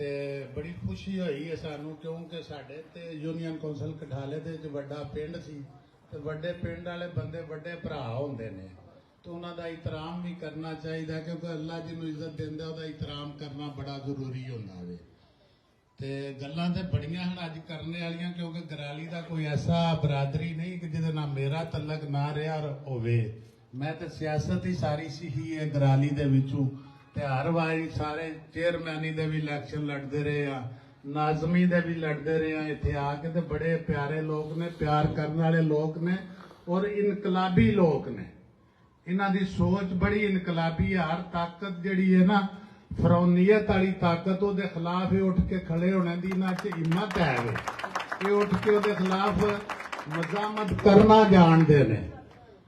ਤੇ ਬੜੀ ਖੁਸ਼ੀ ਹੋਈ ਹੈ ਸਾਨੂੰ, ਕਿਉਂਕਿ ਸਾਡੇ ਤੇ ਯੂਨੀਅਨ ਕੌਂਸਲ ਕਠਾਲੇ ਦੇ ਵਿੱਚ ਵੱਡਾ ਪਿੰਡ ਸੀ ਤੇ ਵੱਡੇ ਪਿੰਡ ਵਾਲੇ ਬੰਦੇ ਵੱਡੇ ਭਰਾ ਹੁੰਦੇ ਨੇ, ਤੇ ਉਹਨਾਂ ਦਾ ਇਤਰਾਮ ਵੀ ਕਰਨਾ ਚਾਹੀਦਾ, ਕਿਉਂਕਿ ਅੱਲਾ ਜਿਹਨੂੰ ਇੱਜ਼ਤ ਦਿੰਦਾ ਉਹਦਾ ਇਤਰਾਮ ਕਰਨਾ ਬੜਾ ਜ਼ਰੂਰੀ ਹੁੰਦਾ ਵੇ। ਤੇ ਗੱਲਾਂ ਤੇ ਬੜੀਆਂ ਹਨ ਅੱਜ ਕਰਨੇ ਵਾਲੀਆਂ, ਕਿਉਂਕਿ ਗਰਾਲੀ ਦਾ ਕੋਈ ਐਸਾ ਬਰਾਦਰੀ ਨਹੀਂ ਕਿ ਜਿਹਦੇ ਨਾਲ ਮੇਰਾ ਤਲਕ ਨਾ ਰਿਹਾ ਹੋਵੇ। ਮੈਂ ਤੇ ਸਿਆਸਤ ਹੀ ਸਾਰੀ ਸੀ ਹੀ ਹੈ ਗਰਾਲੀ ਦੇ ਵਿੱਚੋਂ, ਤੇ ਹਰ ਵਾਰੀ ਸਾਰੇ ਚੇਅਰਮੈਨੀ ਦੇ ਵੀ ਇਲੈਕਸ਼ਨ ਲੜਦੇ ਰਹੇ ਆ, ਨਾਜ਼ਮੀ ਦੇ ਵੀ ਲੜਦੇ ਰਹੇ ਆ। ਇੱਥੇ ਆ ਕੇ ਤੇ ਬੜੇ ਪਿਆਰੇ ਲੋਕ ਨੇ, ਪਿਆਰ ਕਰਨ ਵਾਲੇ ਲੋਕ ਨੇ ਔਰ ਇਨਕਲਾਬੀ ਲੋਕ ਨੇ। ਇਹਨਾਂ ਦੀ ਸੋਚ ਬੜੀ ਇਨਕਲਾਬੀ ਹੈ। ਹਰ ਤਾਕਤ ਜਿਹੜੀ ਹੈ ਨਾ ਫਰੌਨੀਅਤ ਵਾਲੀ ਤਾਕਤ, ਉਹਦੇ ਖਿਲਾਫ ਇਹ ਉੱਠ ਕੇ ਖੜੇ ਹੋਣੇ ਦੀ ਇਹਨਾਂ 'ਚ ਹਿੰਮਤ ਹੈ। ਇਹ ਉੱਠ ਕੇ ਉਹਦੇ ਖਿਲਾਫ ਮਜ਼ਾਮਤ ਕਰਨਾ ਜਾਣਦੇ ਨੇ।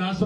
10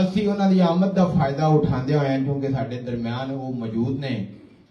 ਅਸੀਂ ਉਹਨਾਂ ਦੀ ਆਮਦ ਦਾ ਫਾਇਦਾ ਉਠਾਉਂਦੇ ਹੋਏ, ਕਿਉਂਕਿ ਸਾਡੇ ਦਰਮਿਆਨ ਉਹ ਮੌਜੂਦ ਨੇ।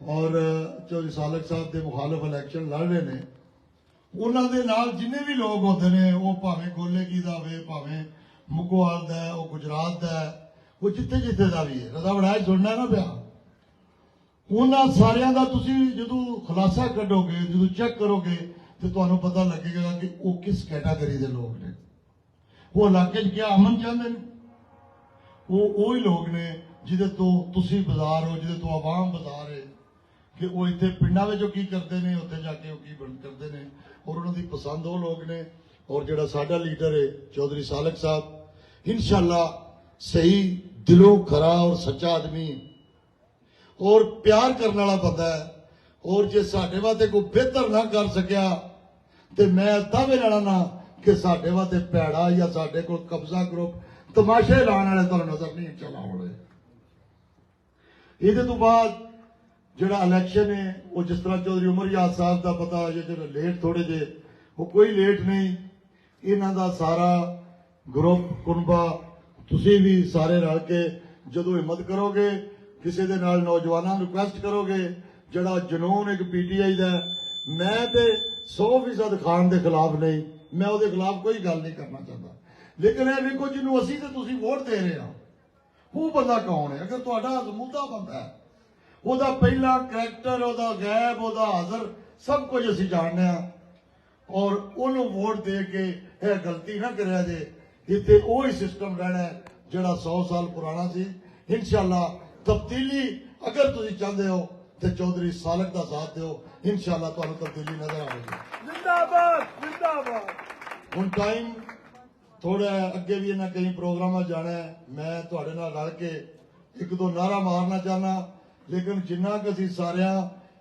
ਔਰ ਚੌਧਰੀ ਸਾਲਕ ਸਾਹਿਬ ਦੇ ਮੁਖਾਲਫ ਇਲੈਕਸ਼ਨ ਲੜ ਰਹੇ ਨੇ, ਉਹਨਾਂ ਦੇ ਨਾਲ ਜਿੰਨੇ ਵੀ ਲੋਕ ਹੁੰਦੇ ਨੇ, ਉਹ ਭਾਵੇਂ ਗੋਲੇਗੀ ਦਾ ਹੋਵੇ, ਭਾਵੇਂ ਮੁਗਵਾਲ ਦਾ ਹੈ, ਉਹ ਗੁਜਰਾਤ ਦਾ ਹੈ, ਉਹ ਜਿੱਥੇ ਜਿੱਥੇ ਦਾ ਵੀ ਹੈ, ਰਜ਼ਾ ਵੜਾਇ ਸੁਣਨਾ ਨਾ ਪਿਆ, ਉਹਨਾਂ ਸਾਰਿਆਂ ਦਾ ਤੁਸੀਂ ਜਦੋਂ ਖੁਲਾਸਾ ਕੱਢੋਗੇ, ਜਦੋਂ ਚੈੱਕ ਕਰੋਗੇ, ਤੇ ਤੁਹਾਨੂੰ ਪਤਾ ਲੱਗੇਗਾ ਕਿ ਉਹ ਕਿਸ ਕੈਟਾਗਰੀ ਦੇ ਲੋਕ ਨੇ। ਉਹ ਇਲਾਕੇ 'ਚ ਕਿਆ ਅਮਨ ਚਾਹੁੰਦੇ ਨੇ, ਉਹ ਹੀ ਲੋਕ ਨੇ ਜਿਹਦੇ ਤੋਂ ਤੁਸੀਂ ਬਾਜ਼ਾਰ ਹੋ, ਜਿਹਦੇ ਤੋਂ ਆਵਾਮ ਬਾਜ਼ਾਰ ਹੈ, ਕਿ ਉਹ ਇੱਥੇ ਪਿੰਡਾਂ ਵਿੱਚ ਕੀ ਕਰਦੇ ਨੇ, ਉੱਥੇ ਜਾ ਕੇ ਉਹ ਕੀ ਕਰਦੇ ਨੇ, ਔਰ ਉਹਨਾਂ ਦੀ ਪਸੰਦ ਉਹ ਲੋਕ ਨੇ। ਔਰ ਜਿਹੜਾ ਸਾਡਾ ਲੀਡਰ ਹੈ ਚੌਧਰੀ ਸਾਲਕ ਸਾਹਿਬ, ਇਨਸ਼ਾਅੱਲਾ ਸਹੀ ਦਿਲੋਂ ਖਰਾ ਔਰ ਸੱਚਾ ਆਦਮੀ ਔਰ ਪਿਆਰ ਕਰਨ ਵਾਲਾ ਬੰਦਾ ਹੈ। ਔਰ ਜੇ ਸਾਡੇ ਵਾਸਤੇ ਕੋਈ ਬਿਹਤਰ ਨਾ ਕਰ ਸਕਿਆ, ਤੇ ਮੈਂ ਦਾਅਵੇ ਨਾਲ ਨਾ ਕਿ ਸਾਡੇ ਵਾਸਤੇ ਭੈੜਾ ਜਾਂ ਸਾਡੇ ਕੋਲ ਕਬਜ਼ਾ ਗਰੁੱਪ ਤਮਾਸ਼ੇ ਲਾਉਣ ਵਾਲੇ ਤੁਹਾਨੂੰ ਨਜ਼ਰ ਨਹੀਂ ਚਲਾਉਣੇ। ਇਹਦੇ ਤੋਂ ਬਾਅਦ ਜਿਹੜਾ ਇਲੈਕਸ਼ਨ ਹੈ, ਉਹ ਜਿਸ ਤਰ੍ਹਾਂ ਚੌਧਰੀ ਉਮਰ ਯਾਦ ਸਾਹਿਬ ਦਾ ਪਤਾ, ਜਿਹੜਾ ਲੇਟ ਥੋੜੇ ਜੇ, ਉਹ ਕੋਈ ਲੇਟ ਨਹੀਂ, ਇਹਨਾਂ ਦਾ ਸਾਰਾ ਗਰੁੱਪ ਕੁਨਬਾ, ਤੁਸੀਂ ਵੀ ਸਾਰੇ ਰਲ ਕੇ ਜਦੋਂ ਹਿੰਮਤ ਕਰੋਗੇ, ਕਿਸੇ ਦੇ ਨਾਲ ਨੌਜਵਾਨਾਂ ਨੂੰ ਰਿਕੁਐਸਟ ਕਰੋਗੇ, ਜਿਹੜਾ ਜਨੂਨ ਇੱਕ ਪੀਟੀਆਈ ਦਾ, ਮੈਂ ਤੇ 100% ਖਾਨ ਦੇ ਖਿਲਾਫ ਨਹੀਂ, ਮੈਂ ਉਹਦੇ ਖਿਲਾਫ ਕੋਈ ਗੱਲ ਨਹੀਂ ਕਰਨਾ ਚਾਹੁੰਦਾ, ਲੇਕਿਨ ਇਹ ਵੇਖੋ ਜਿਹਨੂੰ ਅਸੀਂ ਤੇ ਤੁਸੀਂ ਵੋਟ ਦੇ ਰਹੇ ਹਾਂ, ਉਹ ਬੰਦਾ ਕੌਣ ਹੈ। ਅਗਰ ਤੁਹਾਡਾ ਸਮੂਦਾ ਬੰਦਾ ਹੈ, ਉਹਦਾ ਪਹਿਲਾ ਕਰੈਕਟਰ, ਉਹਦਾ ਗੈਬ, ਉਹਦਾ ਹਾਜ਼ਰ, ਸਭ ਕੁਝ ਅਸੀਂ ਜਾਣਦੇ ਹਾਂ, ਔਰ ਉਹਨੂੰ ਵੋਟ ਦੇ ਕੇ ਇਹ ਗਲਤੀ ਨਾ ਕਰਿਆ ਜੇ। ਇੱਥੇ ਉਹ ਹੀ ਸਿਸਟਮ ਰਹਿਣਾ ਜਿਹੜਾ 100 ਸਾਲ ਪੁਰਾਣਾ ਸੀ। ਇਨਸ਼ਾਅੱਲਾ ਤਬਦੀਲੀ ਅਗਰ ਤੁਸੀਂ ਚਾਹੁੰਦੇ ਹੋ ਤੇ ਚੌਧਰੀ ਸਾਲਕ ਦਾ ਸਾਥ ਦਿਓ, ਇਨਸ਼ਾਅੱਲਾ ਤੁਹਾਨੂੰ ਤਬਦੀਲੀ ਨਜ਼ਰ ਆਵੇਗੀ। ਜ਼ਿੰਦਾਬਾਦ ਜ਼ਿੰਦਾਬਾਦ। ਹੁਣ ਟਾਈਮ ਥੋੜਾ ਅੱਗੇ ਵੀ ਇਹਨਾਂ ਕਈ ਪ੍ਰੋਗਰਾਮਾਂ ਜਾਣਾ ਹੈ, ਮੈਂ ਤੁਹਾਡੇ ਨਾਲ ਰਲ ਕੇ ਇੱਕ ਦੋ ਨਾਰਾ ਮਾਰਨਾ ਚਾਹਨਾ, ਲੇਕਿਨ ਜਿੰਨਾ ਕਿ ਅਸੀਂ ਸਾਰਿਆਂ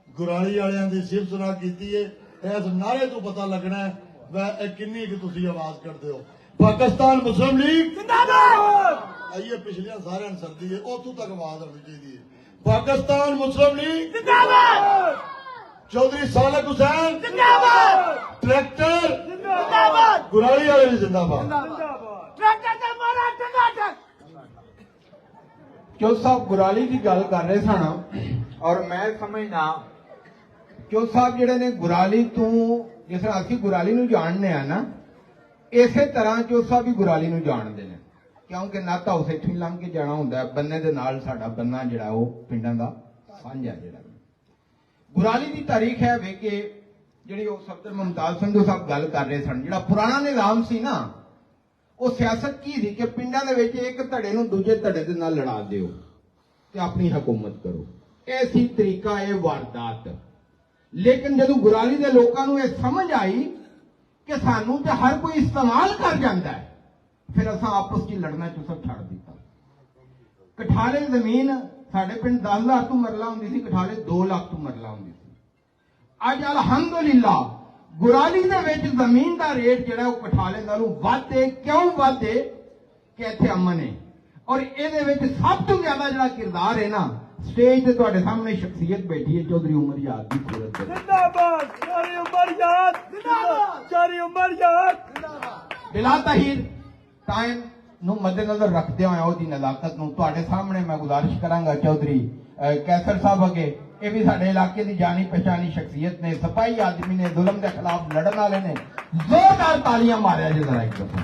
ਗੁਰਾਲੀ ਵਾਲਿਆਂ ਦੀ ਸਿਫਤ ਸਲਾਹ ਕੀਤੀ ਹੈ, ਇਸ ਨਾਰੇ ਤੋਂ ਪਤਾ ਲੱਗਣਾ ਹੈ ਵੈ ਕਿੰਨੀ ਕਿ ਤੁਸੀਂ ਆਵਾਜ਼ ਕੱਢਦੇ ਹੋ। ਪਾਕਿਸਤਾਨ ਮੁਸਲਿਮ ਲੀਗ ਜ਼ਿੰਦਾਬਾਦ। ਆਈਏ ਪਿਛਲੀਆਂ ਸਾਰਿਆਂ ਨੂੰ ਸਰਦੀ ਹੈ, ਉੱਥੋਂ ਤੱਕ ਆਵਾਜ਼ ਆਉਣੀ ਚਾਹੀਦੀ ਹੈ। ਪਾਕਿਸਤਾਨ ਮੁਸਲਿਮ ਲੀਗ ਜ਼ਿੰਦਾਬਾਦ। ਚੌਧਰੀ ਸਾਲਕ ਹੁਸੈਨ ਜ਼ਿੰਦਾਬਾਦ। ਟਰੈਕਟਰ ਜ਼ਿੰਦਾਬਾਦ। ਗੁਰਾਲੀ ਵਾਲੇ ਵੀ ਜ਼ਿੰਦਾਬਾਦ। ਜ਼ਿੰਦਾਬਾਦ। ਟਰੈਕਟਰ ਤੇ ਮਾਰਾ ਟਮਾਟਰ। ਚੌਧਰੀ ਸਾਹਿਬ ਗੁਰਾਲੀ ਦੀ ਗੱਲ ਕਰ ਰਹੇ ਸਨ, ਔਰ ਮੈਂ ਸਮਝਦਾ ਚੌਧਰੀ ਸਾਹਿਬ ਜਿਹੜੇ ਨੇ ਗੁਰਾਲੀ ਤੋਂ, ਜਿਸ ਤਰ੍ਹਾਂ ਅਸੀਂ ਗੁਰਾਲੀ ਨੂੰ ਜਾਣਦੇ ਆ ਨਾ, ਇਸੇ ਤਰ੍ਹਾਂ ਚੌਧਰੀ ਸਾਹਿਬ ਵੀ ਗੁਰਾਲੀ ਨੂੰ ਜਾਣਦੇ ਨੇ, ਕਿਉਂਕਿ ਨਾਤਾ ਉਸੇ ਇੱਥੋਂ ਲੰਘ ਕੇ ਜਾਣਾ ਹੁੰਦਾ, ਬੰਨੇ ਦੇ ਨਾਲ ਸਾਡਾ ਬੰਨਾ ਜਿਹੜਾ ਉਹ ਪਿੰਡਾਂ ਦਾ ਸਾਂਝਾ ਜਿਹੜਾ। ਗੁਰਾਲੀ ਦੀ ਤਾਰੀਖ ਹੈ ਵੇ ਕਿ ਜਿਹੜੀ ਉਹ ਸਫਦਰ ਮੁਮਤਾਜ਼ ਸੰਧੂ ਸਾਹਿਬ ਗੱਲ ਕਰ ਰਹੇ ਸਨ, ਜਿਹੜਾ ਪੁਰਾਣਾ ਨਿਜ਼ਾਮ ਸੀ ਨਾ, ਉਹ ਸਿਆਸਤ ਕੀ ਸੀ ਕਿ ਪਿੰਡਾਂ ਦੇ ਵਿੱਚ ਇੱਕ ਧੜੇ ਨੂੰ ਦੂਜੇ ਧੜੇ ਦੇ ਨਾਲ ਲੜਾ ਦਿਓ ਤੇ ਆਪਣੀ ਹਕੂਮਤ ਕਰੋ, ਇਹ ਸੀ ਤਰੀਕਾ, ਇਹ ਵਾਰਦਾਤ। ਲੇਕਿਨ ਜਦੋਂ ਗੁਰਾਲੀ ਦੇ ਲੋਕਾਂ ਨੂੰ ਇਹ ਸਮਝ ਆਈ ਕਿ ਸਾਨੂੰ ਤੇ ਹਰ ਕੋਈ ਇਸਤੇਮਾਲ ਕਰ ਜਾਂਦਾ ਹੈ, ਫਿਰ ਅਸਾਂ ਆਪਸ ਵਿੱਚ ਲੜਨਾ ਸਭ ਛੱਡ ਦਿੱਤਾ। ਕਠਾਲੇ ਜ਼ਮੀਨ ਸਾਡੇ ਪਿੰਡ 10,000 ਤੋਂ ਮਰਲਾ ਹੁੰਦੀ ਸੀ, ਕਠਾਲੇ 2 ਲੱਖ ਤੋਂ ਮਰਲਾ ਹੁੰਦੀ ਸੀ। ਅੱਜ ਅਲਹਮਦੁਲਿਲਾ ਗੁਰਾਲੀ ਦੇ ਵਿੱਚ ਜ਼ਮੀਨ ਦਾ ਰੇਟ ਜਿਹੜਾ ਉਹ ਕਠਾਲੇ ਨਾਲੋਂ ਵੱਧ ਹੈ। ਕਿਉਂ ਵੱਧ ਹੈ? ਕਿ ਇੱਥੇ ਅਮਨ ਹੈ, ਔਰ ਇਹਦੇ ਵਿੱਚ ਸਭ ਤੋਂ ਜ਼ਿਆਦਾ ਜਿਹੜਾ ਕਿਰਦਾਰ ਹੈ ਨਾ, ਸਟੇਜ ਤੇ ਤੁਹਾਡੇ ਸਾਹਮਣੇ ਸ਼ਖਸੀਅਤ ਬੈਠੀ ਹੈ ਚੌਧਰੀ ਉਮਰ ਯਾਦ ਦੀ ਸੂਰਤ ਵਿੱਚ। ਜ਼ਿੰਦਾਬਾਦ। ਚੌਧਰੀ ਉਮਰ ਯਾਦ ਜ਼ਿੰਦਾਬਾਦ। ਚੌਧਰੀ ਉਮਰ ਯਾਦ ਜ਼ਿੰਦਾਬਾਦ। ਬਿਲਾ ਤਾਹੀਰ ਟਾਈਮ ਨੂੰ ਮੱਦੇਨਜ਼ਰ ਰੱਖਦੇ ਹੋਏ ਉਹਦੀ ਨਜ਼ਾਕਤ ਨੂੰ ਤੁਹਾਡੇ ਸਾਹਮਣੇ ਮੈਂ ਗੁਜ਼ਾਰਿਸ਼ ਕਰਾਂਗਾ ਚੌਧਰੀ ਕੈਸਰ ਸਾਹਿਬ ਅੱਗੇ, ਇਹ ਵੀ ਸਾਡੇ ਇਲਾਕੇ ਦੀ ਜਾਣੀ ਪਛਾਣੀ ਸ਼ਖਸੀਅਤ ਨੇ, ਸਫਾਈ ਆਦਮੀ ਨੇ, ਜ਼ੁਲਮ ਦੇ ਖਿਲਾਫ ਲੜਨ ਵਾਲੇ ਨੇ, ਜ਼ੋਰਦਾਰ ਤਾਲੀਆਂ ਮਾਰਿਆ ਜੇ ਜ਼ਰਾ ਇੱਕ ਦਫਾ।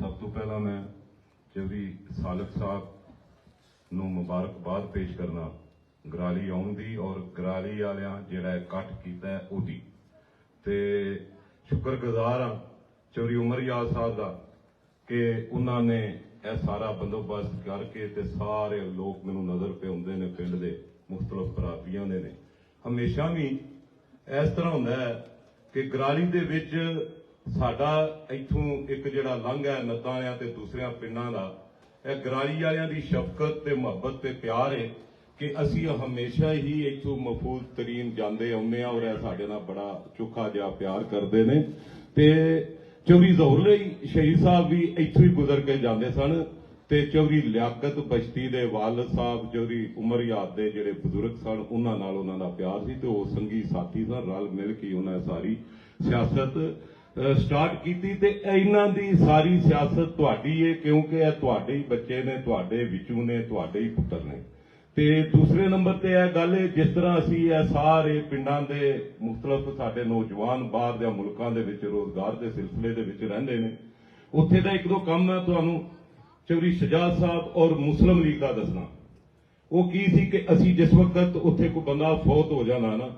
ਸਭ ਤੋਂ ਪਹਿਲਾਂ ਮੈਂ ਚੌਧਰੀ ਸਾਲਕ ਸਾਹਿਬ ਨੂੰ ਮੁਬਾਰਕਬਾਦ ਪੇਸ਼ ਕਰਨਾ ਗਰਾਲੀ ਆਉਣ ਦੀ, ਔਰ ਗਰਾਲੀ ਵਾਲਿਆਂ ਜਿਹੜਾ ਇਕੱਠ ਕੀਤਾ ਉਹਦੀ, ਤੇ ਸ਼ੁਕਰਗੁਜ਼ਾਰ ਹਾਂ ਚੌਧਰੀ ਉਮਰ ਯਾਦ ਸਾਹਿਬ ਦਾ ਕਿ ਉਹਨਾਂ ਨੇ ਇਹ ਸਾਰਾ ਬੰਦੋਬਸਤ ਕਰਕੇ, ਤੇ ਸਾਰੇ ਲੋਕ ਮੈਨੂੰ ਨਜ਼ਰ ਪਏ ਹੁੰਦੇ ਨੇ ਪਿੰਡ ਦੇ ਮੁਖਤਲਿਫ ਬਰਾਦਰੀਆਂ ਦੇ ਨੇ। ਹਮੇਸ਼ਾ ਵੀ ਇਸ ਤਰ੍ਹਾਂ ਹੁੰਦਾ ਹੈ ਕਿ ਗਰਾਲੀ ਦੇ ਵਿੱਚ ਸਾਡਾ ਇੱਥੋਂ ਇੱਕ ਜਿਹੜਾ ਲੰਘ ਹੈ ਨੱਤਾਂ ਵਾਲਿਆਂ ਤੇ ਦੂਸਰਿਆਂ ਪਿੰਡਾਂ ਦਾ, ਇਹ ਗਰਾਲੀ ਵਾਲਿਆਂ ਦੀ ਸ਼ਫਕਤ ਤੇ ਮੁਹੱਬਤ ਤੇ ਪਿਆਰ ਹੈ ਕਿ ਅਸੀਂ ਹਮੇਸ਼ਾ ਹੀ ਇੱਥੋਂ ਮਫੂਜ਼ ਤਰੀਨ ਜਾਂਦੇ ਆਉਂਦੇ ਹਾਂ, ਔਰ ਇਹ ਸਾਡੇ ਨਾਲ ਬੜਾ ਚੋਖਾ ਜਿਹਾ ਪਿਆਰ ਕਰਦੇ ਨੇ। ਤੇ ਚੌਧਰੀ ਜ਼ਹੂਰ ਲਈ ਸ਼ਹੀਦ ਸਾਹਿਬ ਵੀ ਇੱਥੋਂ ਹੀ ਗੁਜ਼ਰ ਕੇ ਜਾਂਦੇ ਸਨ, ਤੇ ਚੌਧਰੀ ਲਿਆਕਤ ਬਸ਼ਤੀ ਦੇ ਵਾਲਦ ਸਾਹਿਬ ਚੌਧਰੀ ਉਮਰ ਯਾਦ ਦੇ ਜਿਹੜੇ ਬਜ਼ੁਰਗ ਸਨ, ਉਹਨਾਂ ਨਾਲ ਉਹਨਾਂ ਦਾ ਪਿਆਰ ਸੀ, ਤੇ ਉਹ ਸੰਗੀ ਸਾਥੀ ਸਨ, ਰਲ ਮਿਲ ਕੇ ਉਹਨਾਂ ਸਾਰੀ ਸਿਆਸਤ ਸਟਾਰਟ ਕੀਤੀ ਤੇ ਇਹਨਾਂ ਦੀ ਸਾਰੀ ਸਿਆਸਤ ਤੁਹਾਡੀ ਹੈ, ਕਿਉਂਕਿ ਇਹ ਤੁਹਾਡੇ ਹੀ ਬੱਚੇ ਨੇ, ਤੁਹਾਡੇ ਵਿੱਚੋਂ ਨੇ, ਤੁਹਾਡੇ ਹੀ ਪੁੱਤਰ ਨੇ। ਤੇ ਦੂਸਰੇ ਨੰਬਰ ਤੇ ਇਹ ਗੱਲ ਹੈ, ਜਿਸ ਤਰ੍ਹਾਂ ਅਸੀਂ ਇਹ ਸਾਰੇ ਪਿੰਡਾਂ ਦੇ ਮੁਖਤਲਫ ਸਾਡੇ ਨੌਜਵਾਨ ਬਾਹਰ ਦੇ ਮੁਲਕਾਂ ਦੇ ਵਿੱਚ ਰੋਜ਼ਗਾਰ ਦੇ ਸਿਲਸਿਲੇ ਦੇ ਵਿੱਚ ਰਹਿੰਦੇ ਨੇ, ਉੱਥੇ ਦਾ ਇੱਕ ਦੋ ਕੰਮ ਮੈਂ ਤੁਹਾਨੂੰ ਚੌਧਰੀ ਸ਼ਜਾਦ ਸਾਹਿਬ ਔਰ ਮੁਸਲਿਮ ਲੀਗ ਦਾ ਦੱਸਣਾ। ਉਹ ਕੀ ਸੀ ਕਿ ਅਸੀਂ ਜਿਸ ਵਕਤ ਉੱਥੇ ਕੋਈ ਬੰਦਾ ਫੌਤ ਹੋ ਜਾਣਾ ਨਾ,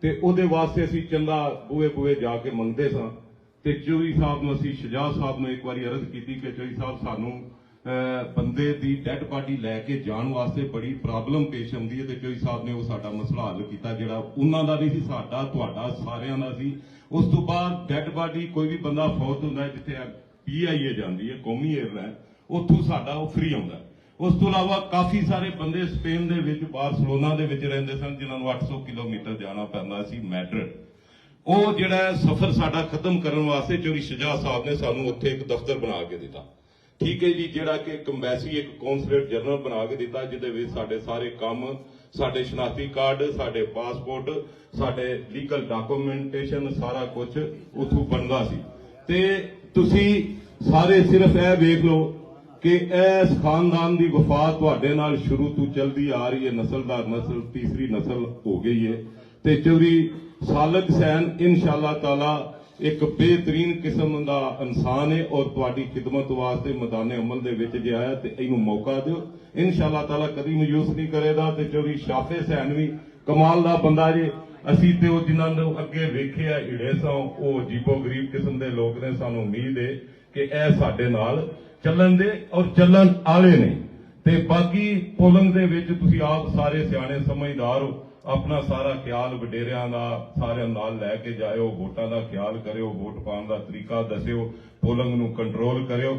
ਤੇ ਉਹਦੇ ਵਾਸਤੇ ਅਸੀਂ ਚੰਦਾ ਬੂਏ ਜਾ ਕੇ ਮੰਗਦੇ ਸਾਂ। ਤੇ ਚੌਧਰੀ ਸਾਹਿਬ ਨੂੰ ਅਸੀਂ ਸ਼ਜਾਦ ਸਾਹਿਬ ਨੂੰ ਇੱਕ ਵਾਰੀ ਅਰਜ਼ ਕੀਤੀ ਕਿ ਚੌਧਰੀ ਸਾਹਿਬ ਸਾਨੂੰ ਬੰਦੇ ਦੀ ਡੈਡ ਬਾਡੀ ਲੈ ਕੇ ਜਾਣ ਵਾਸਤੇ ਬੜੀ ਪ੍ਰੋਬਲਮ ਪੇਸ਼ ਆਉਂਦੀ ਹੈ, ਤੇ ਚੌਧਰੀ ਸਾਹਿਬ ਨੇ ਉਹ ਸਾਡਾ ਮਸਲਾ ਹੱਲ ਕੀਤਾ, ਜਿਹੜਾ ਉਹਨਾਂ ਦਾ ਨਹੀਂ ਸੀ, ਸਾਡਾ ਤੁਹਾਡਾ ਸਾਰਿਆਂ ਦਾ ਸੀ। ਉਸ ਤੋਂ ਬਾਅਦ ਡੈਡ ਬਾਡੀ ਕੋਈ ਵੀ ਬੰਦਾ ਫੌਤ ਹੁੰਦਾ ਹੈ, ਜਿੱਥੇ PIA ਜਾਂਦੀ ਹੈ, ਕੌਮੀ ਏਅਰਲਾਈਨ, ਉੱਥੋਂ ਸਾਡਾ ਉਹ ਫ੍ਰੀ ਆਉਂਦਾ। ਉਸ ਤੋਂ ਇਲਾਵਾ ਕਾਫੀ ਸਾਰੇ ਬੰਦੇ ਸਪੇਨ ਦੇ ਵਿੱਚ ਬਾਰਸਲੋਨਾ ਦੇ ਵਿੱਚ ਰਹਿੰਦੇ ਸਨ, ਜਿਨ੍ਹਾਂ ਨੂੰ 800 ਕਿਲੋਮੀਟਰ ਜਾਣਾ ਪੈਂਦਾ ਸੀ ਮੈਡਰਿਡ। ਉਹ ਜਿਹੜਾ ਸਫ਼ਰ ਸਾਡਾ ਖਤਮ ਕਰਨ ਵਾਸਤੇ ਚੌਧਰੀ ਸ਼ਜਾਦ ਸਾਹਿਬ ਨੇ ਸਾਨੂੰ ਉੱਥੇ ਇੱਕ ਦਫ਼ਤਰ ਬਣਾ ਕੇ ਦਿੱਤਾ, ਠੀਕ ਹੈ ਜੀ, ਜਿਹੜਾ ਕਿ ਇੱਕ ਅੰਬੈਸੀ, ਇੱਕ ਕੌਂਸੂਲੇਟ ਜਨਰਲ ਬਣਾ ਕੇ ਦਿੱਤਾ, ਜਿਹਦੇ ਵਿੱਚ ਸਾਡੇ ਸਾਰੇ ਕੰਮ, ਸਾਡੇ ਸ਼ਨਾਖਤੀ ਕਾਰਡ, ਸਾਡੇ ਪਾਸਪੋਰਟ, ਸਾਡੇ ਲੀਗਲ ਡਾਕੂਮੈਂਟੇਸ਼ਨ, ਸਾਰਾ ਕੁਝ ਉੱਥੋਂ ਬਣਦਾ ਸੀ। ਤੇ ਤੁਸੀਂ ਸਾਰੇ ਸਿਰਫ ਇਹ ਵੇਖ ਲਓ ਕਿ ਇਸ ਖਾਨਦਾਨ ਦੀ ਵਫਾ ਤੁਹਾਡੇ ਨਾਲ ਸ਼ੁਰੂ ਤੋਂ ਚਲਦੀ ਆ ਰਹੀ ਹੈ, ਨਸਲ ਦਰ ਨਸਲ, ਤੀਸਰੀ ਨਸਲ ਹੋ ਗਈ ਹੈ। ਤੇ ਚੌਧਰੀ ਸਾਲਕ ਹੁਸੈਨ ਇਨਸ਼ਾਅੱਲਾ ਤਾਲਾ ਇੱਕ ਬਿਹਤਰੀਨ ਕਿਸਮ ਦਾ ਇਨਸਾਨ ਹੈ, ਔਰ ਤੁਹਾਡੀ ਖਿਦਮਤ ਵਾਸਤੇ ਮੈਦਾਨੇ ਅਮਲ ਦੇ ਵਿੱਚ ਜੇ ਆਇਆ ਤੇ ਇਹਨੂੰ ਮੌਕਾ ਦਿਓ, ਇਨਸ਼ਾਅੱਲਾ ਤਾਲਾ ਕਦੀ ਮਾਯੂਸ ਨਹੀਂ ਕਰੇਗਾ। ਤੇ ਚੌਧਰੀ ਸ਼ਾਫੇ ਹੁਸੈਨ ਵੀ ਕਮਾਲ ਦਾ ਬੰਦਾ ਜੇ। ਅਸੀਂ ਤੇ ਉਹ ਜਿਨ੍ਹਾਂ ਨੂੰ ਅੱਗੇ ਵੇਖਿਆ ਹੀੜੇ ਸਾਂ, ਉਹ ਅਜੀਬੋ ਗਰੀਬ ਕਿਸਮ ਦੇ ਲੋਕ ਨੇ। ਸਾਨੂੰ ਉਮੀਦ ਹੈ ਕਿ ਇਹ ਸਾਡੇ ਨਾਲ ਚੱਲਣ ਦੇ ਔਰ ਚੱਲਣ ਵਾਲੇ ਨੇ। ਤੇ ਬਾਕੀ ਪੋਲਿੰਗ ਦੇ ਵਿੱਚ ਤੁਸੀਂ ਆਪ ਸਾਰੇ ਸਿਆਣੇ ਸਮਝਦਾਰ ਹੋ, ਆਪਣਾ ਸਾਰਾ ਖਿਆਲ ਵਡੇਰਿਆਂ ਦਾ ਸਾਰਿਆਂ ਨਾਲ ਲੈ ਕੇ ਜਾਇਓ, ਵੋਟਾਂ ਦਾ ਖਿਆਲ ਕਰਿਓ, ਵੋਟ ਪਾਉਣ ਦਾ ਤਰੀਕਾ ਦੱਸਿਓ, ਪੋਲਿੰਗ ਨੂੰ ਕੰਟਰੋਲ ਕਰਿਓ।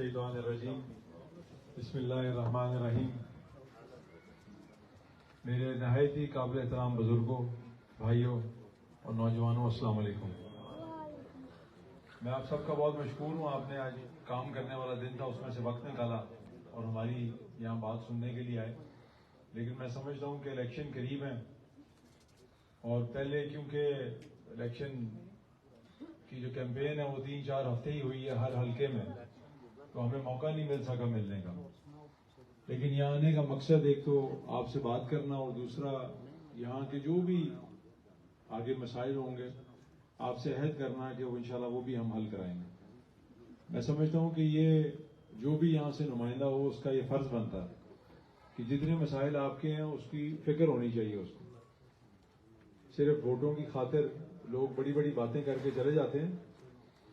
الشیطان الرجیم بسم اللہ الرحمن الرحیم. میرے نہایت ہی قابل احترام بزرگوں، بھائیوں اور نوجوانوں، السلام علیکم. میں آپ سب کا بہت مشکور ہوں. آپ نے آج کام کرنے والا دن تھا، اس میں سے وقت نکالا اور ہماری یہاں بات سننے کے لیے آئے. لیکن میں سمجھتا ہوں کہ الیکشن قریب ہیں اور پہلے کیونکہ الیکشن کی جو کیمپین ہے وہ 3-4 ہفتے ہی ہوئی ہے ہر حلقے میں، تو ہمیں موقع نہیں مل سکا ملنے کا. لیکن یہاں آنے کا مقصد ایک تو آپ سے بات کرنا اور دوسرا یہاں کے جو بھی آگے مسائل ہوں گے آپ سے عہد کرنا کہ وہ انشاءاللہ وہ بھی ہم حل کرائیں گے. میں سمجھتا ہوں کہ یہ جو بھی یہاں سے نمائندہ ہو اس کا یہ فرض بنتا ہے کہ جتنے مسائل آپ کے ہیں اس کی فکر ہونی چاہیے. اس کو صرف ووٹوں کی خاطر لوگ بڑی بڑی باتیں کر کے چلے جاتے ہیں،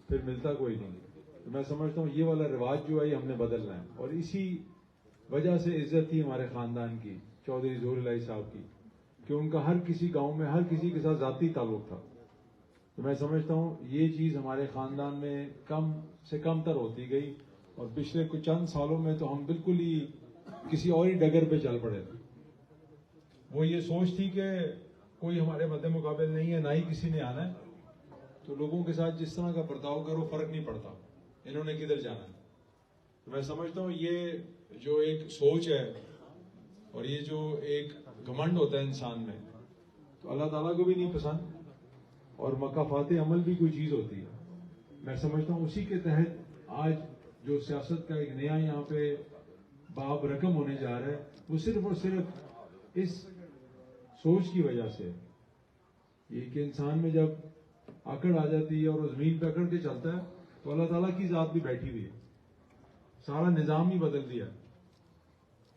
پھر ملتا کوئی نہیں. تو میں سمجھتا ہوں یہ والا رواج جو ہے یہ ہم نے بدلنا ہے. اور اسی وجہ سے عزت تھی ہمارے خاندان کی، چودھری ظہور الہی صاحب کی، کہ ان کا ہر کسی گاؤں میں ہر کسی کے ساتھ ذاتی تعلق تھا. تو میں سمجھتا ہوں یہ چیز ہمارے خاندان میں کم سے کم تر ہوتی گئی اور پچھلے کچھ چند سالوں میں تو ہم بالکل ہی کسی اور ہی ڈگر پہ چل پڑے تھے. وہ یہ سوچ تھی کہ کوئی ہمارے مد مقابل نہیں ہے، نہ ہی کسی نے آنا ہے، تو لوگوں کے ساتھ جس طرح کا برتاؤ کرو فرق نہیں پڑتا، انہوں نے کدھر جانا ہے. تو میں سمجھتا ہوں یہ جو ایک سوچ ہے اور یہ جو ایک گھمنڈ ہوتا ہے انسان میں، تو اللہ تعالیٰ کو بھی نہیں پسند اور مکافات عمل بھی کوئی چیز ہوتی ہے. میں سمجھتا ہوں اسی کے تحت آج جو سیاست کا ایک نیا یہاں پہ باب رقم ہونے جا رہا ہے وہ صرف اور صرف اس سوچ کی وجہ سے یہ کہ انسان میں جب اکڑ آ جاتی ہے اور وہ زمین پہ اکڑ کے چلتا ہے تو اللہ تعالیٰ کی ذات بھی بیٹھی ہوئی ہے، سارا نظام ہی بدل دیا.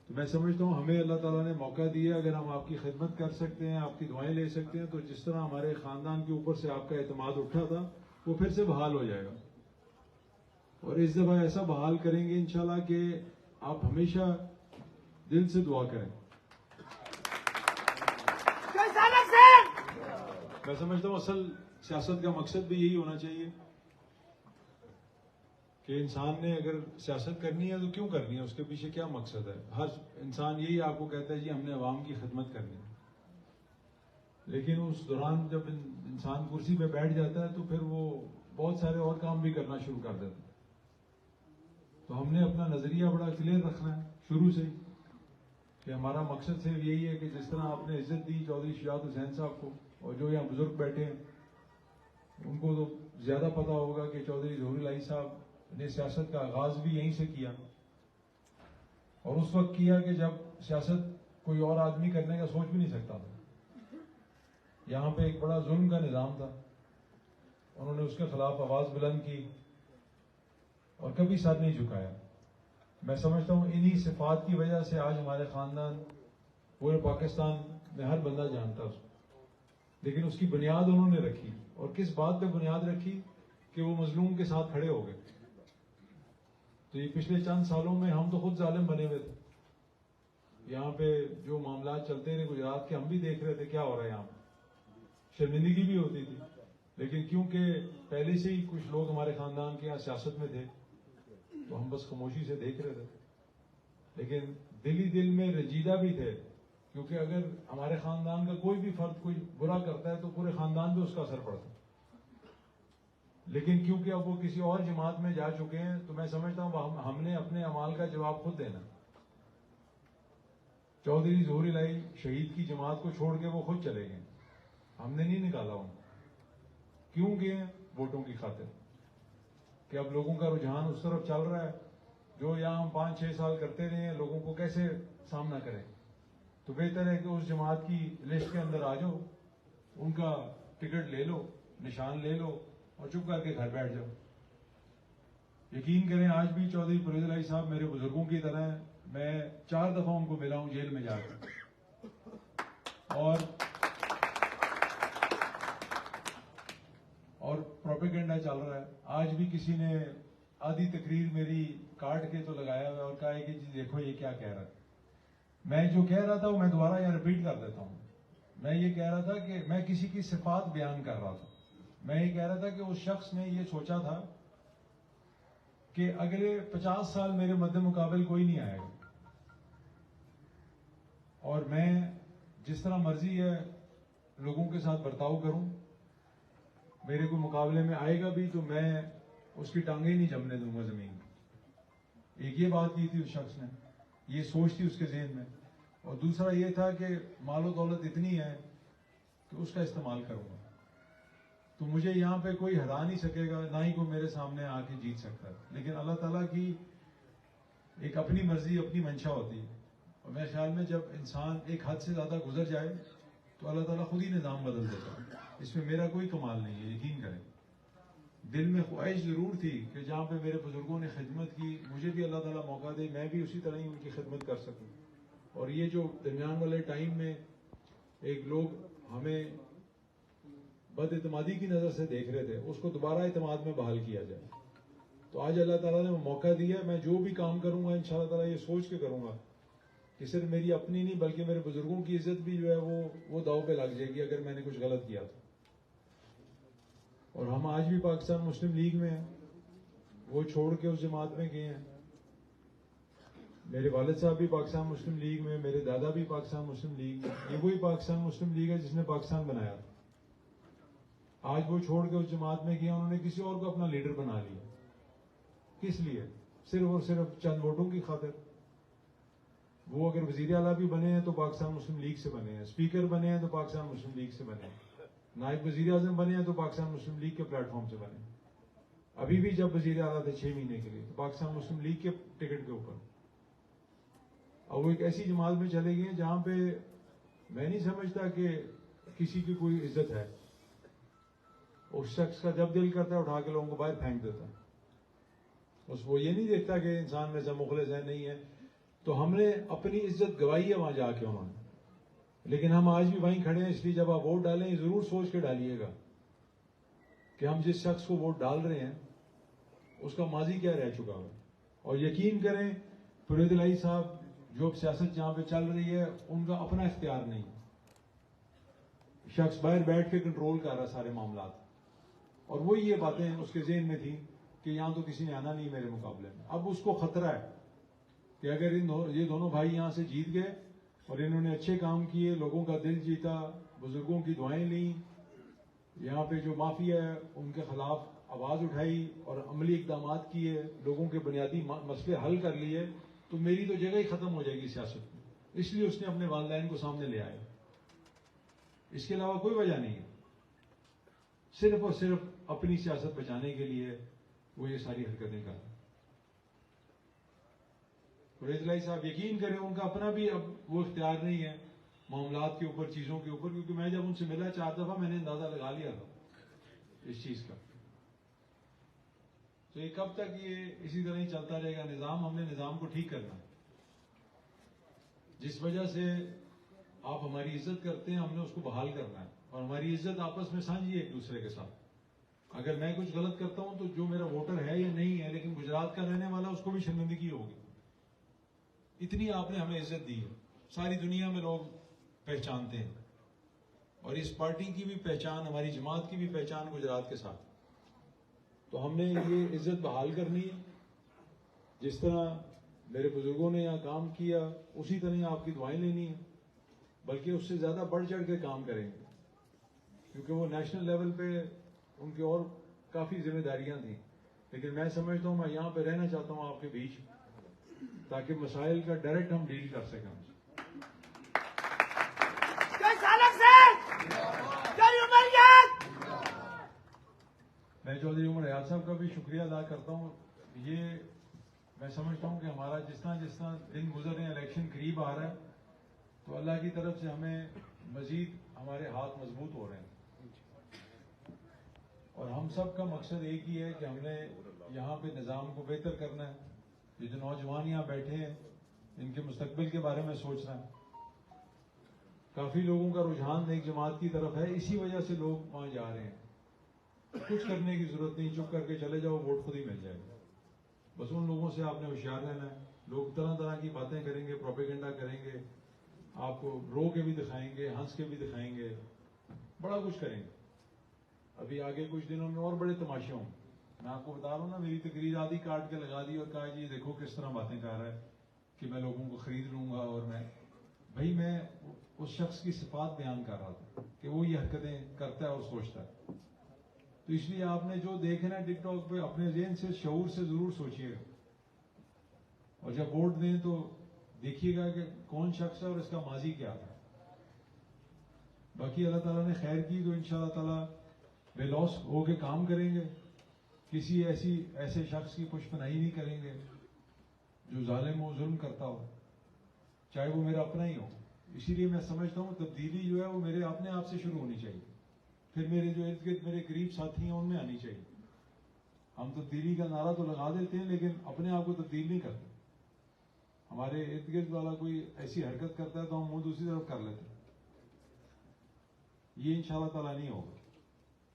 تو میں سمجھتا ہوں ہمیں اللہ تعالیٰ نے موقع دیا، اگر ہم آپ کی خدمت کر سکتے ہیں، آپ کی دعائیں لے سکتے ہیں، تو جس طرح ہمارے خاندان کے اوپر سے آپ کا اعتماد اٹھا تھا وہ پھر سے بحال ہو جائے گا. اور اس دفعہ ایسا بحال کریں گے انشاءاللہ کہ آپ ہمیشہ دل سے دعا کریں. میں سمجھتا ہوں اصل سیاست کا مقصد بھی یہی ہونا چاہیے کہ انسان نے اگر سیاست کرنی ہے تو کیوں کرنی ہے، اس کے پیچھے کیا مقصد ہے. ہر انسان یہی آپ کو کہتا ہے جی ہم نے عوام کی خدمت کرنی ہے، لیکن اس دوران جب انسان کرسی پہ بیٹھ جاتا ہے تو پھر وہ بہت سارے اور کام بھی کرنا شروع کر دیتا ہے. تو ہم نے اپنا نظریہ بڑا کلیئر رکھنا ہے شروع سے ہی کہ ہمارا مقصد صرف یہی ہے کہ جس طرح آپ نے عزت دی چودھری شجاعت حسین صاحب کو، اور جو یہاں بزرگ بیٹھے ہیں ان کو تو زیادہ پتا ہوگا کہ چودھری ظہور الہی صاحب نے سیاست کا آغاز بھی یہیں سے کیا، اور اس وقت کیا کہ جب سیاست کوئی اور آدمی کرنے کا سوچ بھی نہیں سکتا تھا. یہاں پہ ایک بڑا ظلم کا نظام تھا، انہوں نے اس کے خلاف آواز بلند کی اور کبھی سر نہیں جھکایا. میں سمجھتا ہوں انہی صفات کی وجہ سے آج ہمارے خاندان پورے پاکستان میں ہر بندہ جانتا اس کو. لیکن اس کی بنیاد انہوں نے رکھی، اور کس بات پہ بنیاد رکھی کہ وہ مظلوم کے ساتھ کھڑے ہو گئے. تو یہ پچھلے چند سالوں میں ہم تو خود ظالم بنے ہوئے تھے. یہاں پہ جو معاملات چلتے رہے گجرات کے، ہم بھی دیکھ رہے تھے کیا ہو رہا ہے یہاں پہ، شرمندگی بھی ہوتی تھی. لیکن کیونکہ پہلے سے ہی کچھ لوگ ہمارے خاندان کے یہاں سیاست میں تھے تو ہم بس خاموشی سے دیکھ رہے تھے. لیکن دل ہی دل میں رنجیدہ بھی تھے، کیونکہ اگر ہمارے خاندان کا کوئی بھی فرد کوئی برا کرتا ہے تو پورے خاندان پہ اس کا اثر پڑتا ہے. لیکن کیونکہ اب وہ کسی اور جماعت میں جا چکے ہیں تو میں سمجھتا ہوں ہم نے اپنے اعمال کا جواب خود دینا. چودھری ظہور الہی شہید کی جماعت کو چھوڑ کے وہ خود چلے گئے، ہم نے نہیں نکالا ان کو. کیوں گئے ہیں؟ ووٹوں کی خاطر، کہ اب لوگوں کا رجحان اس طرف چل رہا ہے. جو یہاں ہم 5-6 سال کرتے رہے ہیں لوگوں کو کیسے سامنا کریں، تو بہتر ہے کہ اس جماعت کی لسٹ کے اندر آ جاؤ، ان کا ٹکٹ لے لو، نشان لے لو اور چپ کر کے گھر بیٹھ جاؤ. یقین کریں آج بھی چودھری پرویز الہی صاحب میرے بزرگوں کی طرح ہیں. میں 4 دفعہ ان کو ملا ہوں جیل میں جا کر، اور پروپیگنڈا چل رہا ہے. آج بھی کسی نے آدھی تقریر میری کاٹ کے تو لگایا ہوا اور کہا ہے کہ جی دیکھو یہ کیا کہہ رہا ہے. میں جو کہہ رہا تھا وہ میں دوبارہ یہاں ریپیٹ کر دیتا ہوں. میں یہ کہہ رہا تھا کہ میں کسی کی صفات بیان کر رہا تھا. میں یہ کہہ رہا تھا کہ اس شخص نے یہ سوچا تھا کہ اگلے 50 سال میرے مد مقابل کوئی نہیں آئے گا، اور میں جس طرح مرضی ہے لوگوں کے ساتھ برتاؤ کروں. میرے کو مقابلے میں آئے گا بھی تو میں اس کی ٹانگیں نہیں جمنے دوں گا زمین میں. ایک یہ بات کی تھی اس شخص نے، یہ سوچ تھی اس کے ذہن میں. اور دوسرا یہ تھا کہ مال و دولت اتنی ہے کہ اس کا استعمال کروں گا. تو مجھے یہاں پہ کوئی ہرا نہیں سکے گا، نہ ہی کوئی میرے سامنے آ کے جیت سکتا ہے. لیکن اللہ تعالیٰ کی ایک اپنی مرضی، اپنی منشا ہوتی ہے. اور میرے خیال میں جب انسان ایک حد سے زیادہ گزر جائے تو اللہ تعالیٰ خود ہی نظام بدل دیتا ہے. اس میں میرا کوئی کمال نہیں ہے، یقین کریں. دل میں خواہش ضرور تھی کہ جہاں پہ میرے بزرگوں نے خدمت کی مجھے بھی اللہ تعالیٰ موقع دے، میں بھی اسی طرح ہی ان کی خدمت کر سکوں. اور یہ جو درمیان والے ٹائم میں ایک لوگ ہمیں بد اعتمادی کی نظر سے دیکھ رہے تھے، اس کو دوبارہ اعتماد میں بحال کیا جائے. تو آج اللہ تعالیٰ نے موقع دیا. میں جو بھی کام کروں گا انشاءاللہ تعالیٰ یہ سوچ کے کروں گا کہ صرف میری اپنی نہیں بلکہ میرے بزرگوں کی عزت بھی جو ہے وہ داؤ پہ لگ جائے گی اگر میں نے کچھ غلط کیا تو. اور ہم آج بھی پاکستان مسلم لیگ میں ہیں، وہ چھوڑ کے اس جماعت میں گئے ہیں. میرے والد صاحب بھی پاکستان مسلم لیگ میں، میرے دادا بھی پاکستان مسلم لیگ میں. یہ وہی پاکستان مسلم لیگ ہے جس نے پاکستان بنایا تھا. آج وہ چھوڑ کے اس جماعت میں گیا، انہوں نے کسی اور کو اپنا لیڈر بنا لیا. کس لیے؟ صرف اور صرف چند ووٹوں کی خاطر. وہ اگر وزیر اعلیٰ بھی بنے ہیں تو پاکستان مسلم لیگ سے بنے ہیں، اسپیکر بنے ہیں تو پاکستان مسلم لیگ سے بنے ہیں، نائب وزیر اعظم بنے ہیں تو پاکستان مسلم لیگ کے پلیٹ فارم سے بنے ہیں. ابھی بھی جب وزیر اعلیٰ تھے 6 مہینے کے لیے تو پاکستان مسلم لیگ کے ٹکٹ کے اوپر. اور وہ ایک ایسی جماعت میں چلے گئے جہاں پہ میں نہیں سمجھتا کہ کسی کی کوئی عزت ہے. اس شخص کا جب دل کرتا ہے اٹھا کے لوگوں کو باہر پھینک دیتا ہے. وہ یہ نہیں دیکھتا کہ انسان میں سے مخلص ہے نہیں ہے. تو ہم نے اپنی عزت گوائی ہے وہاں جا کے انہوں نے. لیکن ہم آج بھی وہیں کھڑے ہیں. اس لیے جب آپ ووٹ ڈالیں ضرور سوچ کے ڈالیے گا کہ ہم جس شخص کو ووٹ ڈال رہے ہیں اس کا ماضی کیا رہ چکا ہے. اور یقین کریں فرید الہی صاحب جو سیاست جہاں پہ چل رہی ہے ان کا اپنا اختیار نہیں. شخص باہر بیٹھ کے کنٹرول کر رہا سارے معاملات. اور وہی یہ باتیں اس کے ذہن میں تھیں کہ یہاں تو کسی نے آنا نہیں میرے مقابلے میں. اب اس کو خطرہ ہے کہ اگر یہ دونوں بھائی یہاں سے جیت گئے اور انہوں نے اچھے کام کیے، لوگوں کا دل جیتا، بزرگوں کی دعائیں لیں، یہاں پہ جو مافیا ہے ان کے خلاف آواز اٹھائی اور عملی اقدامات کیے، لوگوں کے بنیادی مسئلے حل کر لیے، تو میری تو جگہ ہی ختم ہو جائے گی سیاست میں. اس لیے اس نے اپنے والدین کو سامنے لے آئے. اس کے علاوہ کوئی وجہ نہیں ہے. صرف اور صرف اپنی سیاست بچانے کے لیے وہ یہ ساری حرکتیں کر رہے ہیں. فرید الہی صاحب یقین کریں ان کا اپنا بھی اب وہ اختیار نہیں ہے معاملات کے اوپر، چیزوں کے اوپر. کیونکہ میں جب ان سے ملا 4 دفعہ میں نے اندازہ لگا لیا تھا اس چیز کا. تو یہ کب تک یہ اسی طرح ہی چلتا رہے گا نظام؟ ہم نے نظام کو ٹھیک کرنا ہے. جس وجہ سے آپ ہماری عزت کرتے ہیں ہم نے اس کو بحال کرنا ہے. اور ہماری عزت آپس میں سانجھی ہے ایک دوسرے کے ساتھ. اگر میں کچھ غلط کرتا ہوں تو جو میرا ووٹر ہے یا نہیں ہے لیکن گجرات کا رہنے والا اس کو بھی شرمندگی ہوگی. اتنی آپ نے ہمیں عزت دی ہے، ساری دنیا میں لوگ پہچانتے ہیں. اور اس پارٹی کی بھی پہچان، ہماری جماعت کی بھی پہچان گجرات کے ساتھ. تو ہم نے یہ عزت بحال کرنی ہے. جس طرح میرے بزرگوں نے یہاں کام کیا اسی طرح آپ کی دعائیں لینی ہیں، بلکہ اس سے زیادہ بڑھ چڑھ کے کام کریں گے. کیونکہ وہ نیشنل لیول پہ ان کی اور کافی ذمہ داریاں تھیں. لیکن میں سمجھتا ہوں میں یہاں پہ رہنا چاہتا ہوں آپ کے بیچ تاکہ مسائل کا ڈائریکٹ ہم ڈیل کر سکیں. میں چودھری عمر ایاز صاحب کا بھی شکریہ ادا کرتا ہوں. یہ میں سمجھتا ہوں کہ ہمارا جس طرح دن گزر رہے ہیں، الیکشن قریب آ رہا ہے، تو اللہ کی طرف سے ہمیں مزید ہمارے ہاتھ مضبوط ہو رہے ہیں. اور ہم سب کا مقصد ایک ہی ہے کہ ہم نے یہاں پہ نظام کو بہتر کرنا ہے. یہ جو نوجوان یہاں بیٹھے ہیں ان کے مستقبل کے بارے میں سوچنا ہے. کافی لوگوں کا رجحان ایک جماعت کی طرف ہے، اسی وجہ سے لوگ وہاں جا رہے ہیں. کچھ کرنے کی ضرورت نہیں، چپ کر کے چلے جاؤ، ووٹ خود ہی مل جائے گا. بس ان لوگوں سے آپ نے ہوشیار رہنا ہے. لوگ طرح طرح کی باتیں کریں گے، پروپیگنڈا کریں گے، آپ کو رو کے بھی دکھائیں گے، ہنس کے بھی دکھائیں گے، بڑا کچھ کریں گے. ابھی آگے کچھ دنوں میں اور بڑے تماشے ہوں. میں آپ کو بتا رہا ہوں نا، میری تقریر آدھی کاٹ کے لگا دی اور کہا جی دیکھو کس طرح باتیں کر رہا ہے کہ میں لوگوں کو خرید لوں گا، اور میں اس شخص کی صفات بیان کر رہا تھا کہ وہ یہ حرکتیں کرتا ہے اور سوچتا ہے. تو اس لیے آپ نے جو دیکھنا ہے ٹک ٹاک پہ اپنے ذہن سے شعور سے ضرور سوچیے گا، اور جب ووٹ دیں تو دیکھیے گا کہ کون شخص ہے اور اس کا ماضی کیا تھا. باقی اللہ تعالیٰ نے خیر کی تو انشاءاللہ تعالیٰ بے لوث ہو کے کام کریں گے، کسی ایسے شخص کی پشپناہی نہیں کریں گے جو ظالم ہو، ظلم کرتا ہو، چاہے وہ میرا اپنا ہی ہو. اسی لیے میں سمجھتا ہوں تبدیلی جو ہے وہ میرے اپنے آپ سے شروع ہونی چاہیے، پھر میرے جو ارد گرد میرے قریب ساتھی ہیں ان میں آنی چاہیے. ہم تبدیلی کا نعرہ تو لگا دیتے ہیں لیکن اپنے آپ کو تبدیل نہیں کرتے. ہمارے ارد گرد والا کوئی ایسی حرکت کرتا ہے تو ہم منہ دوسری طرف کر لیتے ہیں. یہ انشاءاللہ تعالیٰ نہیں ہوگا.